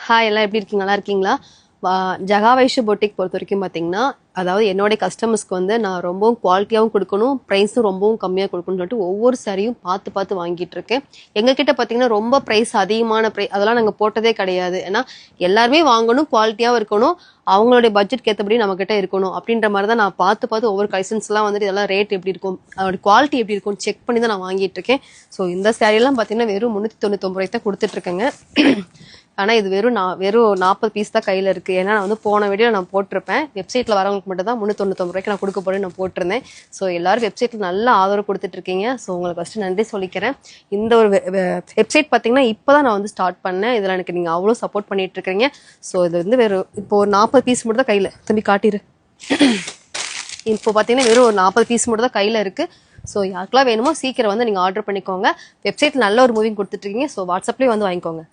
Hi எல்லாம் எப்படி இருக்கீங்க? நல்லா இருக்கீங்களா? ஜகா வைஷ்ய பொட்டிக் பொறுத்த வரைக்கும் பார்த்தீங்கன்னா, அதாவது என்னுடைய கஸ்டமர்ஸ்க்கு வந்து நான் ரொம்பவும் குவாலிட்டியாகவும் கொடுக்கணும், ப்ரைஸும் ரொம்பவும் கம்மியாக கொடுக்கணும்னு சொல்லிட்டு ஒவ்வொரு சாரியும் பார்த்து பார்த்து வாங்கிட்டு இருக்கேன். எங்ககிட்ட பார்த்தீங்கன்னா ரொம்ப ப்ரைஸ் அதிகமான அதெல்லாம் நாங்கள் போட்டதே கிடையாது. ஏன்னா எல்லாருமே வாங்கணும், குவாலிட்டியாகவும் இருக்கணும், அவங்களுடைய பட்ஜெட்க்கு ஏற்றபடி நம்மக்கிட்ட இருக்கணும் அப்படின்ற மாதிரி தான் நான் பார்த்து பார்த்து ஒவ்வொரு கலெக்ஷன்ஸ்லாம் வந்துட்டு இதெல்லாம் ரேட் எப்படி இருக்கும், அதோட குவாலிட்டி எப்படி இருக்கும்னு செக் பண்ணி தான் நான் வாங்கிட்டு இருக்கேன். ஸோ இந்த சாரியெல்லாம் பார்த்தீங்கன்னா வெறும் 399 ரூபாய்க்கு தான் கொடுத்துட்ருக்கேங்க. ஆனால் இது வெறும் 40 பீஸ் தான் கையில் இருக்குது. ஏன்னா நான் வந்து போன வீடியோ நான் போட்டிருப்பேன், வெப்சைட்டில் வரவங்களுக்கு மட்டும் தான் 399 ரூபாய்க்கு நான் கொடுக்க போகிறேன்னு நான் போட்டிருந்தேன். ஸோ எல்லோரும் வெப்சைட்டில் நல்ல ஆதரவு கொடுத்துட்ருக்கீங்க. ஸோ உங்களுக்கு ஃபஸ்ட்டு நன்றி சொல்லிக்கிறேன். இந்த ஒரு வெப்சைட் பார்த்தீங்கன்னா இப்போ தான் நான் வந்து ஸ்டார்ட் பண்ணேன். இதில் எனக்கு நீங்கள் அவ்வளோ சப்போர்ட் பண்ணிகிட்ருக்கீங்க. ஸோ இது வந்து இப்போ ஒரு 40 பீஸ் மட்டும் தான் கையில், தம்பி காட்டிடு. இப்போ பார்த்தீங்கன்னா வெறும் ஒரு 40 பீஸ் மட்டும் தான் கையில் இருக்குது. ஸோ யாருக்கெல்லாம் வேணுமோ சீக்கிரம் வந்து நீங்கள் ஆர்டர் பண்ணிக்கோங்க. வெப்சைட்டில் நல்ல ஒரு மூவிங் கொடுத்துட்ருக்கீங்க. ஸோ வாட்ஸ்அப்லேயே வந்து வாங்கிக்கோங்க.